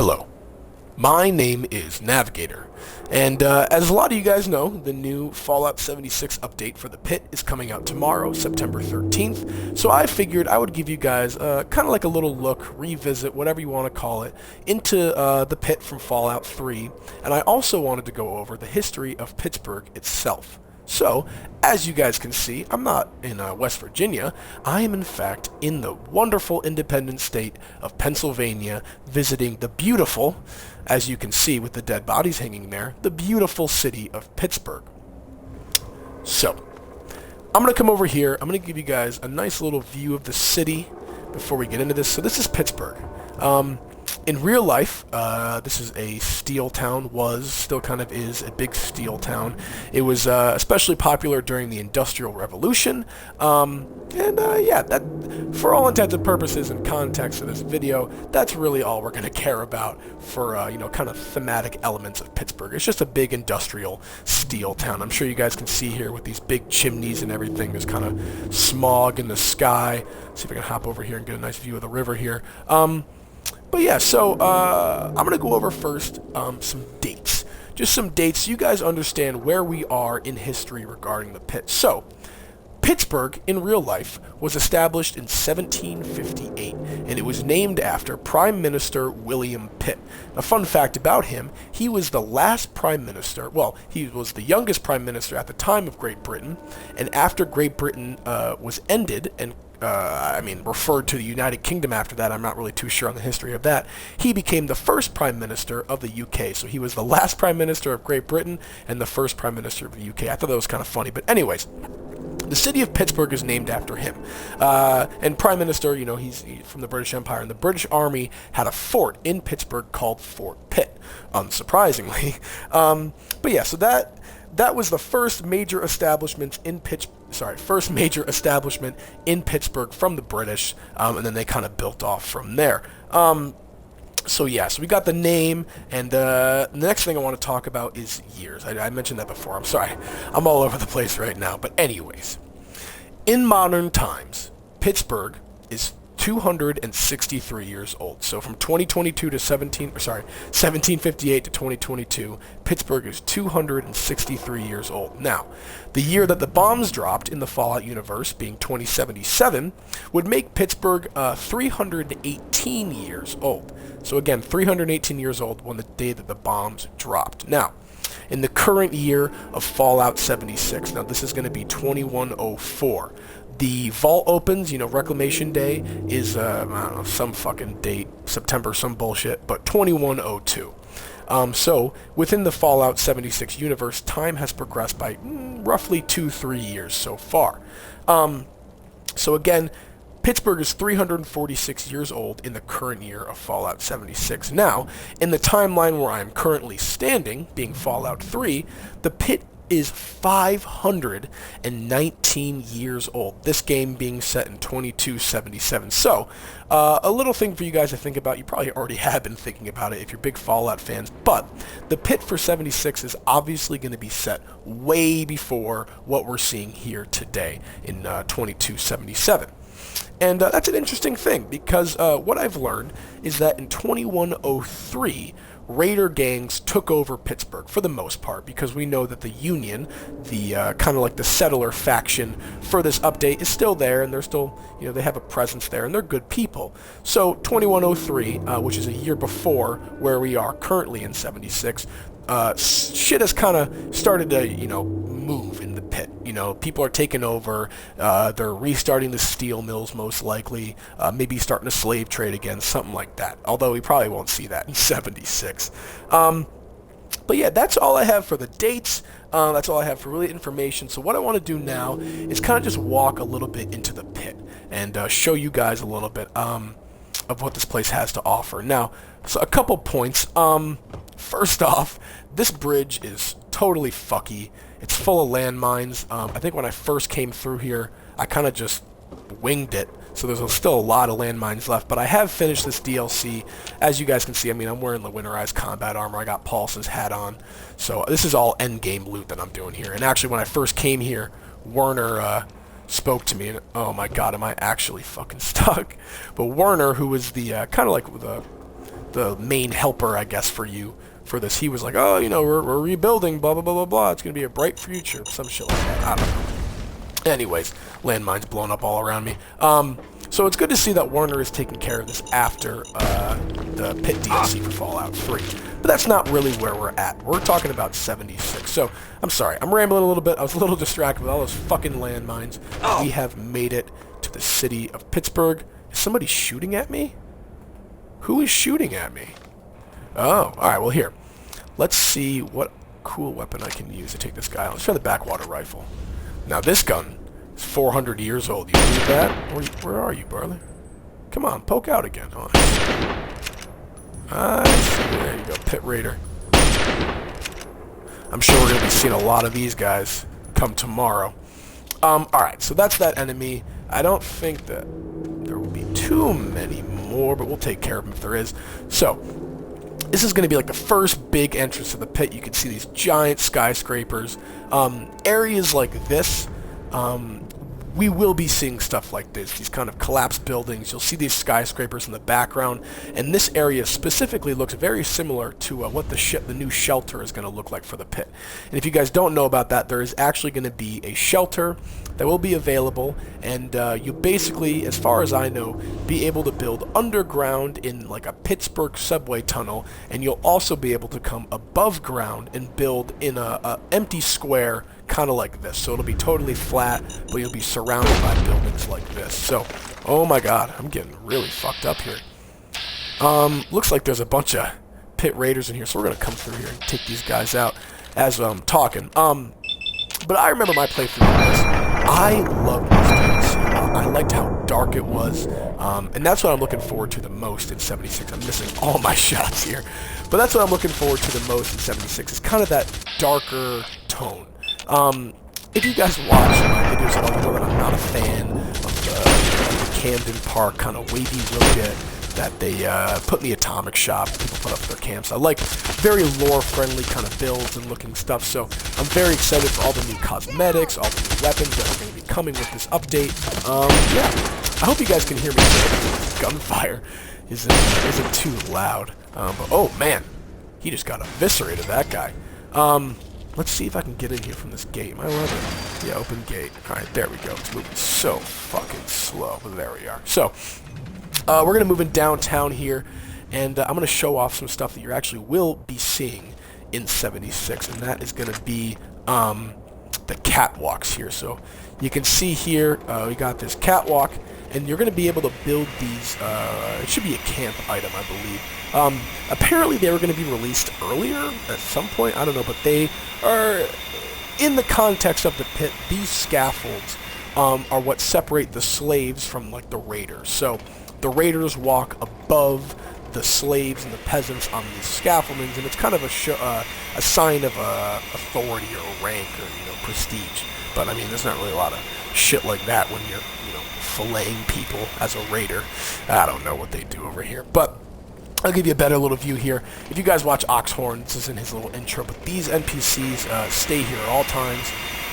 Hello, my name is Navigator, and as a lot of you guys know, the new Fallout 76 update for the Pit is coming out tomorrow, September 13th, so I figured I would give you guys kind of like a little look, revisit, whatever you want to call it, into the Pit from Fallout 3, and I also wanted to go over the history of Pittsburgh itself. So, as you guys can see, I'm not in West Virginia. I am in fact in the wonderful independent state of Pennsylvania, visiting the beautiful, as you can see with the dead bodies hanging there, the beautiful city of Pittsburgh. So, I'm going to come over here. I'm going to give you guys a nice little view of the city before we get into this. So this is Pittsburgh. In real life, this is a steel town, still kind of is, a big steel town. It was especially popular during the Industrial Revolution, yeah, that, for all intents and purposes and context of this video, that's really all we're going to care about for, kind of thematic elements of Pittsburgh. It's just a big industrial steel town. I'm sure you guys can see here with these big chimneys and everything, there's kind of smog in the sky. See if I can hop over here and get a nice view of the river here. But yeah, so I'm going to go over first some dates. Just some dates so you guys understand where we are in history regarding the Pit. So, Pittsburgh, in real life, was established in 1758, and it was named after Prime Minister William Pitt. A fun fact about him, he was the last Prime Minister, well, he was the youngest Prime Minister at the time of Great Britain, and after Great Britain was ended and referred to the United Kingdom after that. I'm not really too sure on the history of that. He became the first Prime Minister of the UK. So he was the last Prime Minister of Great Britain and the first Prime Minister of the UK. I thought that was kind of funny. But anyways, the city of Pittsburgh is named after him. And Prime Minister, he's from the British Empire. And the British Army had a fort in Pittsburgh called Fort Pitt, unsurprisingly. But yeah, so that was the first major establishment in Pittsburgh from the British, and then they kind of built off from there. So we got the name, and the next thing I want to talk about is years. I mentioned that before. I'm sorry. I'm all over the place right now. But anyways, in modern times, Pittsburgh is 263 years old. So from 1758 to 2022, Pittsburgh is 263 years old. Now, the year that the bombs dropped in the Fallout universe, being 2077, would make Pittsburgh 318 years old. So again, 318 years old when the day that the bombs dropped. Now, in the current year of Fallout 76, now this is going to be 2104. The vault opens, Reclamation Day is, I don't know, some fucking date, September, some bullshit, but 2102. So, within the Fallout 76 universe, time has progressed by roughly 2-3 years so far. So again, Pittsburgh is 346 years old in the current year of Fallout 76. Now, in the timeline where I'm currently standing, being Fallout 3, the Pit is 519 years old. This game being set in 2277. So, a little thing for you guys to think about. You probably already have been thinking about it if you're big Fallout fans. But the Pit for 76 is obviously going to be set way before what we're seeing here today in 2277. And that's an interesting thing because what I've learned is that in 2103, Raider gangs took over Pittsburgh for the most part because we know that the Union, the kind of like the settler faction for this update, is still there, and they're still, they have a presence there, and they're good people. So 2103, which is a year before where we are currently in 76, shit has kind of started to, move in the Pit. People are taking over, they're restarting the steel mills most likely, maybe starting a slave trade again, something like that. Although we probably won't see that in 76. But yeah, that's all I have for the dates. That's all I have for really information. So what I want to do now is kind of just walk a little bit into the Pit and show you guys a little bit of what this place has to offer. Now, so a couple points. First off, this bridge is totally fucky. It's full of landmines. I think when I first came through here, I kind of just winged it. So there's still a lot of landmines left, but I have finished this DLC. As you guys can see, I'm wearing the winterized combat armor. I got Paulson's hat on. So this is all endgame loot that I'm doing here. And actually, when I first came here, Werner spoke to me, and oh my god, am I actually fucking stuck. But Werner, who was the kind of like the main helper, I guess, for you for this. He was like, oh, you know, we're rebuilding, blah, blah, blah, blah, blah. It's going to be a bright future. Some shit like that. I don't know. Anyways, landmines blowing up all around me. So it's good to see that Warner is taking care of this after the Pitt DLC for Fallout 3. But that's not really where we're at. We're talking about 76. So, I'm sorry. I'm rambling a little bit. I was a little distracted with all those fucking landmines. We have made it to the city of Pittsburgh. Is somebody shooting at me? Who is shooting at me? Oh, alright. Well, here. Let's see what cool weapon I can use to take this guy out. Let's try the backwater rifle. Now, this gun is 400 years old. You believe that? Where are you, Barley? Come on, poke out again. Oh, there you go, Pit Raider. I'm sure we're going to be seeing a lot of these guys come tomorrow. Alright, so that's that enemy. I don't think that there will be too many more, but we'll take care of them if there is. So, this is going to be like the first big entrance to the pit. You can see these giant skyscrapers. Areas like this, we will be seeing stuff like this, these kind of collapsed buildings. You'll see these skyscrapers in the background, and this area specifically looks very similar to what the new shelter is going to look like for the pit. And if you guys don't know about that, there is actually going to be a shelter that will be available, and you basically, as far as I know, be able to build underground in like a Pittsburgh subway tunnel, and you'll also be able to come above ground and build in a empty square kind of like this. So it'll be totally flat, but you'll be surrounded by buildings like this. So, oh my god, I'm getting really fucked up here. Looks like there's a bunch of Pit Raiders in here, so we're going to come through here and take these guys out as I'm talking. But I remember my playthrough of this. I loved this DLC. I liked how dark it was, and that's what I'm looking forward to the most in 76. I'm missing all my shots here, but that's what I'm looking forward to the most in 76. It's kind of that darker tone. If you guys watch my videos at all, you know that I'm not a fan of the Camden Park kind of wavy road that they put in the Atomic Shop. People put up their camps. I like very lore-friendly kind of builds and looking stuff, so I'm very excited for all the new cosmetics, all the new weapons that are going to be coming with this update. Yeah, I hope you guys can hear me. Gunfire isn't too loud. But oh man, he just got eviscerated, that guy. Let's see if I can get in here from this gate. Am I allowed to? Yeah, open gate. Alright, there we go. It's moving so fucking slow, but there we are. So, we're going to move in downtown here, and I'm going to show off some stuff that you actually will be seeing in 76, and that is going to be the catwalks here. So, you can see here, we got this catwalk, and you're going to be able to build these, it should be a camp item, I believe. Apparently they were going to be released earlier at some point, I don't know, but they are, in the context of the pit, these scaffolds are what separate the slaves from, like, the raiders. So, the raiders walk above the slaves and the peasants on these scaffoldings, and it's kind of a sign of authority or rank or, prestige. But, I mean, there's not really a lot of shit like that when you're, filleting people as a raider. I don't know what they do over here, but I'll give you a better little view here. If you guys watch Oxhorn, this is in his little intro, but these NPCs stay here at all times,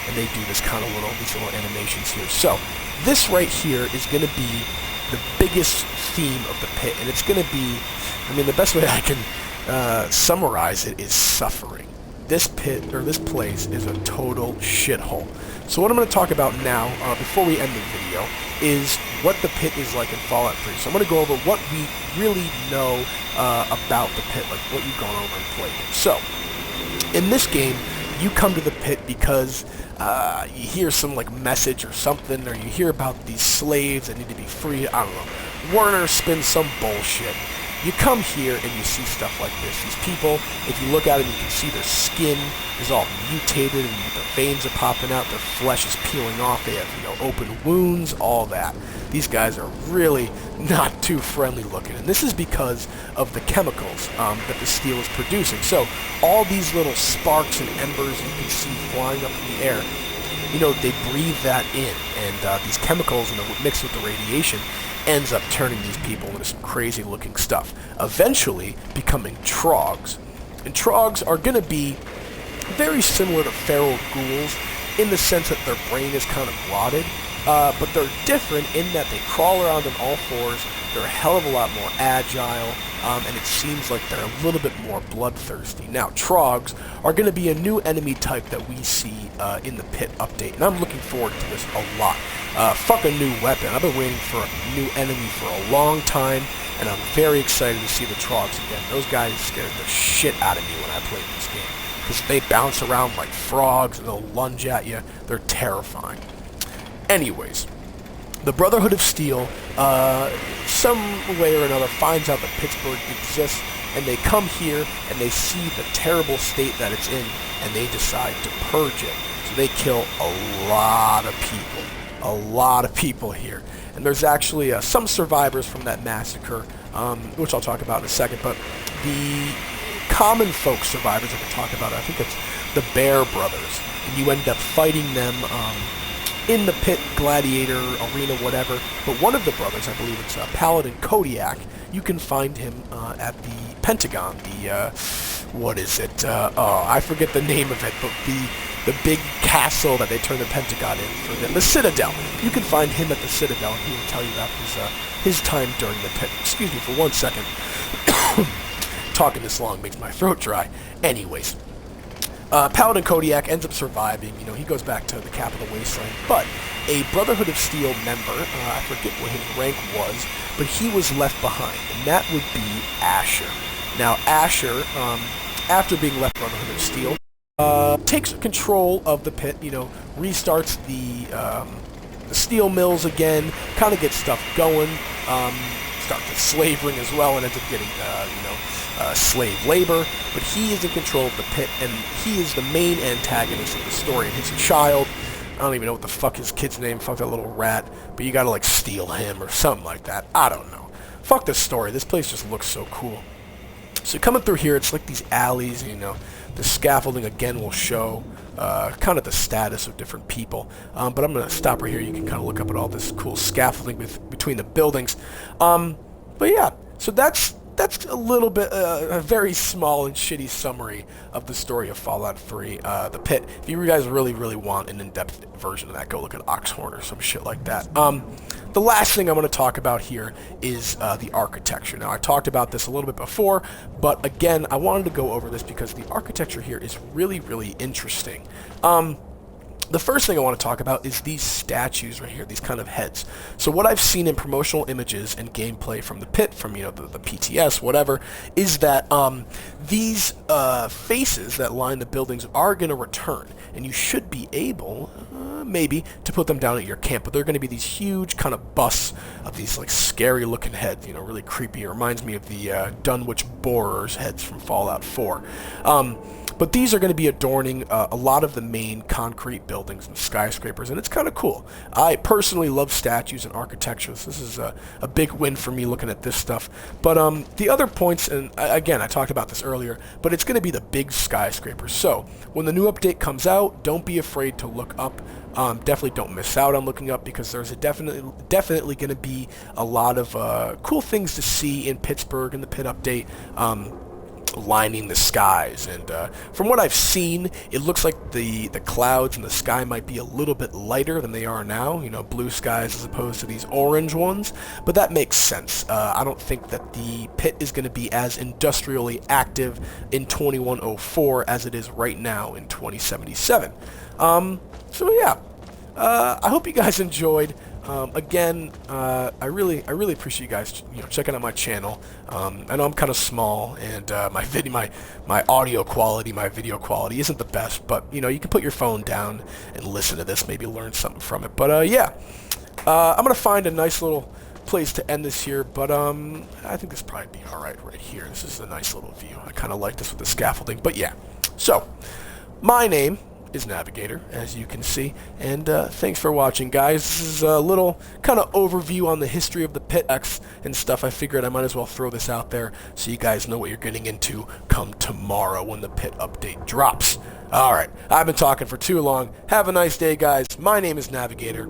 and they do this kind of these little animations here. So, this right here is going to be the biggest theme of the pit, and it's going to be, I mean, the best way I can summarize it is suffering. This pit, or this place, is a total shithole. So what I'm going to talk about now, before we end the video, is what the pit is like in Fallout 3. So I'm going to go over what we really know about the pit, like what you've gone over and played. So, in this game, you come to the pit because you hear some message or something, or you hear about these slaves that need to be free. I don't know. Warner spins some bullshit. You come here and you see stuff like this. These people, if you look at them, you can see their skin is all mutated and their veins are popping out, their flesh is peeling off, they have, open wounds, all that. These guys are really not too friendly looking, and this is because of the chemicals that the steel is producing. So, all these little sparks and embers you can see flying up in the air, they breathe that in, and these chemicals mixed with the radiation ends up turning these people into some crazy looking stuff, eventually becoming trogs. And trogs are going to be very similar to feral ghouls in the sense that their brain is kind of rotted, but they're different in that they crawl around on all fours, they're a hell of a lot more agile, and it seems like they're a little bit more bloodthirsty. Now, Trogs are going to be a new enemy type that we see in the Pit update, and I'm looking forward to this a lot. Fuck a new weapon. I've been waiting for a new enemy for a long time, and I'm very excited to see the Trogs again. Those guys scared the shit out of me when I played this game, because they bounce around like frogs and they'll lunge at you. They're terrifying. Anyways, the Brotherhood of Steel, some way or another, finds out that Pittsburgh exists, and they come here and they see the terrible state that it's in, and they decide to purge it. So they kill a lot of people here. And there's actually some survivors from that massacre, which I'll talk about in a second, but the common folk survivors I can talk about, I think it's the Bear Brothers, and you end up fighting them in the Pit Gladiator Arena, whatever. But one of the brothers, I believe it's Paladin Kodiak, you can find him at the Pentagon, what is it? I forget the name of it, but the big castle that they turn the Pentagon in for them, the Citadel. You can find him at the Citadel, and he will tell you about his time during the Pit. Excuse me for 1 second. Talking this long makes my throat dry. Anyways, Paladin Kodiak ends up surviving. He goes back to the capital wasteland, but a Brotherhood of Steel member, I forget what his rank was, but he was left behind, and that would be Asher. Now, Asher, after being left Brotherhood of Steel, takes control of the Pit, restarts the steel mills again, kind of gets stuff going, starts the slave ring as well, and ends up getting, slave labor, but he is in control of the Pit, and he is the main antagonist of the story, and his child, I don't even know what the fuck his kid's name, fuck that little rat, but you gotta, steal him or something like that, I don't know. Fuck this story, this place just looks so cool. So coming through here, it's like these alleys, the scaffolding again will show kind of the status of different people. But I'm going to stop right here. You can kind of look up at all this cool scaffolding between the buildings. But yeah, so that's a little bit, a very small and shitty summary of the story of Fallout 3, The Pit. If you guys really, really want an in-depth version of that, go look at Oxhorn or some shit like that. The last thing I want to talk about here is the architecture. Now, I talked about this a little bit before, but again, I wanted to go over this because the architecture here is really, really interesting. The first thing I want to talk about is these statues right here, these kind of heads. So what I've seen in promotional images and gameplay from the Pit, from the PTS, whatever, is that these faces that line the buildings are going to return, and you should be able, maybe, to put them down at your camp. But they're going to be these huge kind of busts of these scary-looking heads, really creepy. It reminds me of the Dunwich Borers heads from Fallout 4. But these are going to be adorning a lot of the main concrete buildings and skyscrapers, and it's kind of cool. I personally love statues and architecture, so this is a big win for me looking at this stuff. But the other points, and again, I talked about this earlier, but it's going to be the big skyscrapers. So when the new update comes out, don't be afraid to look up. Definitely don't miss out on looking up, because there's definitely going to be a lot of cool things to see in Pittsburgh in the Pit update. Lining the skies, and from what I've seen, it looks like the clouds in the sky might be a little bit lighter than they are now, blue skies as opposed to these orange ones, but that makes sense. I don't think that the Pit is going to be as industrially active in 2104 as it is right now in 2077. So yeah, I hope you guys enjoyed. Again, I really appreciate you guys, checking out my channel. I know I'm kind of small, and my audio quality, my video quality isn't the best, but you can put your phone down and listen to this, maybe learn something from it. But yeah, I'm gonna find a nice little place to end this here, but I think this probably be all right here. This is a nice little view. I kind of like this with the scaffolding, but yeah. So, my name is Navigator, as you can see, and thanks for watching, guys. This is a little kind of overview on the history of the Pit X and stuff. I figured I might as well throw this out there so you guys know what you're getting into come tomorrow when the Pit update drops. Alright, I've been talking for too long. Have a nice day, guys. My name is Navigator.